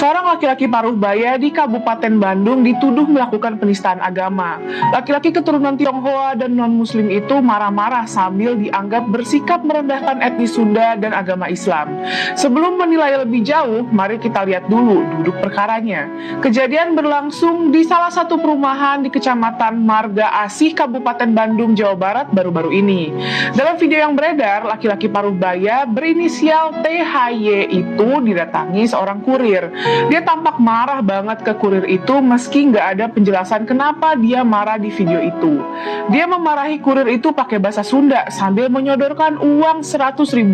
Seorang laki-laki paruh baya di Kabupaten Bandung dituduh melakukan penistaan agama. Laki-laki keturunan Tionghoa dan non-muslim itu marah-marah sambil dianggap bersikap merendahkan etnis Sunda dan agama Islam. Sebelum menilai lebih jauh, mari kita lihat dulu duduk perkaranya. Kejadian berlangsung di salah satu perumahan di Kecamatan Marga Asih, Kabupaten Bandung, Jawa Barat baru-baru ini. Dalam video yang beredar, laki-laki paruh baya berinisial THY itu didatangi seorang kurir. Dia tampak marah banget ke kurir itu meski nggak ada penjelasan kenapa dia marah di video itu. Dia memarahi kurir itu pakai bahasa Sunda sambil menyodorkan uang Rp100.000.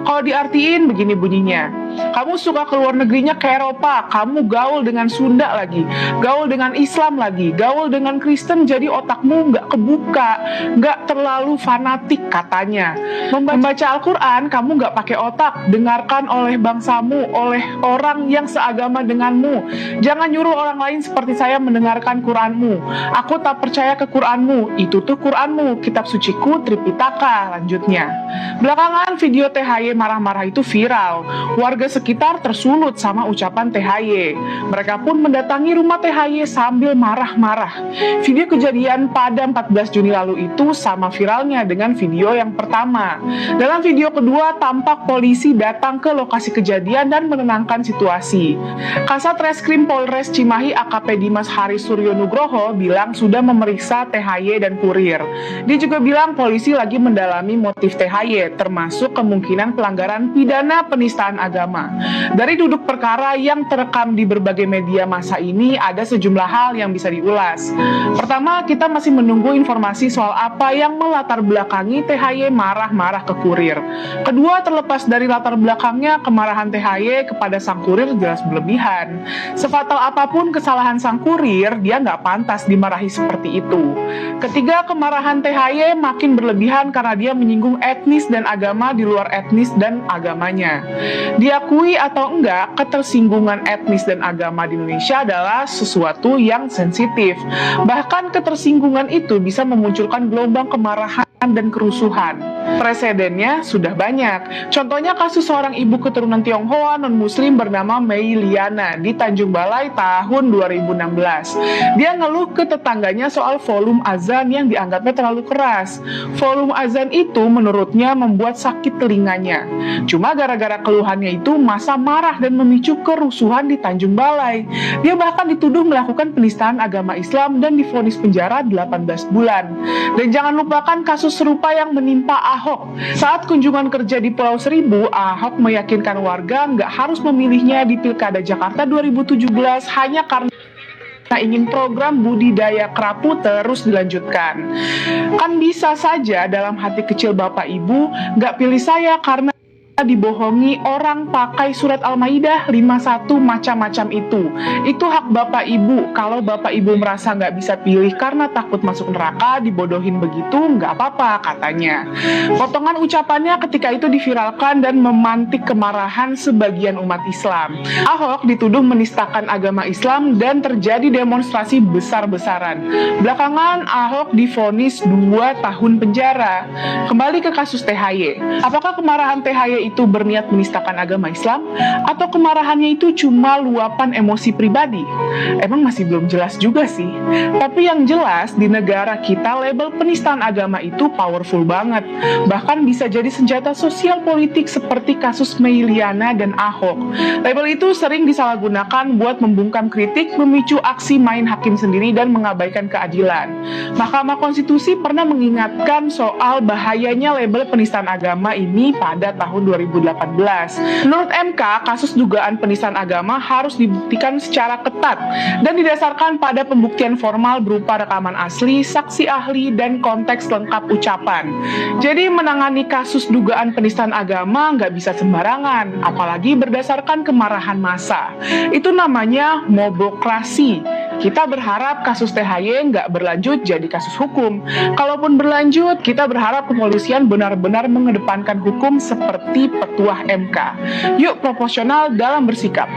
Kalau diartiin begini bunyinya, kamu suka ke luar negerinya ke Eropa, kamu gaul dengan Sunda lagi, gaul dengan Islam lagi, gaul dengan Kristen, jadi otakmu nggak kebuka, nggak terlalu fanatik katanya. Membaca Al-Quran kamu nggak pakai otak, dengarkan oleh bangsamu, oleh orang yang seagama denganmu. Jangan nyuruh orang lain seperti saya mendengarkan Quranmu. Aku tak percaya ke Quranmu, itu tuh Quranmu, kitab suciku Tripitaka, lanjutnya. Belakangan video THY marah-marah itu viral. Warga sekitar tersulut sama ucapan THY. Mereka pun mendatangi rumah THY sambil marah-marah. Video kejadian pada 14 Juni lalu itu sama viralnya dengan video yang pertama. Dalam video kedua, tampak polisi datang ke lokasi kejadian dan menenangkan situasi. Kasat Reskrim Polres Cimahi AKP Dimas Haris Suryo Nugroho bilang sudah memeriksa THY dan kurir. Dia juga bilang polisi lagi mendalami motif THY, termasuk kemungkinan pelanggaran pidana penistaan agama. Dari duduk perkara yang terekam di berbagai media massa ini, ada sejumlah hal yang bisa diulas. Pertama, kita masih menunggu informasi soal apa yang melatar belakangi THY marah-marah ke kurir. Kedua, terlepas dari latar belakangnya, kemarahan THY kepada sang kurir jelas berlebihan. Sefatal apapun kesalahan sang kurir, dia nggak pantas dimarahi seperti itu. Ketiga, kemarahan THY makin berlebihan karena dia menyinggung etnis dan agama di luar etnis dan agamanya. Diakui atau enggak, ketersinggungan etnis dan agama di Indonesia adalah sesuatu yang sensitif. Bahkan ketersinggungan itu bisa memunculkan gelombang kemarahan dan kerusuhan. Presidennya sudah banyak. Contohnya kasus seorang ibu keturunan Tionghoa non-muslim bernama Mei Liana di Tanjung Balai tahun 2016. Dia ngeluh ke tetangganya soal volume azan yang dianggapnya terlalu keras. Volume azan itu menurutnya membuat sakit telinganya. Cuma gara-gara keluhannya itu masa marah dan memicu kerusuhan di Tanjung Balai. Dia bahkan dituduh melakukan penistaan agama Islam dan divonis penjara 18 bulan. Dan jangan lupakan kasus serupa yang menimpa Ahok. Saat kunjungan kerja di Pulau Seribu, Ahok meyakinkan warga nggak harus memilihnya di Pilkada Jakarta 2017 hanya karena ingin program budidaya kerapu terus dilanjutkan. Kan bisa saja dalam hati kecil Bapak Ibu nggak pilih saya karena dibohongi orang pakai surat Al-Maidah 51 macam-macam itu. Itu hak Bapak Ibu. Kalau Bapak Ibu merasa nggak bisa pilih karena takut masuk neraka, dibodohin begitu, nggak apa-apa katanya. Potongan ucapannya ketika itu diviralkan dan memantik kemarahan sebagian umat Islam. Ahok dituduh menistakan agama Islam dan terjadi demonstrasi besar-besaran. Belakangan Ahok divonis 2 tahun penjara. Kembali ke kasus THY. Apakah kemarahan THY itu berniat menistakan agama Islam atau kemarahannya itu cuma luapan emosi pribadi? Emang masih belum jelas juga sih. Tapi yang jelas di negara kita label penistaan agama itu powerful banget. Bahkan bisa jadi senjata sosial politik seperti kasus Mei Liana dan Ahok. Label itu sering disalahgunakan buat membungkam kritik, memicu aksi main hakim sendiri dan mengabaikan keadilan. Mahkamah Konstitusi pernah mengingatkan soal bahayanya label penistaan agama ini pada tahun 2018. Menurut MK, kasus dugaan penistaan agama harus dibuktikan secara ketat dan didasarkan pada pembuktian formal berupa rekaman asli, saksi ahli, dan konteks lengkap ucapan. Jadi menangani kasus dugaan penistaan agama nggak bisa sembarangan, apalagi berdasarkan kemarahan massa. Itu namanya mobokrasi. Kita berharap kasus THY nggak berlanjut jadi kasus hukum. Kalaupun berlanjut, kita berharap kepolisian benar-benar mengedepankan hukum seperti petuah MK. Yuk proporsional dalam bersikap.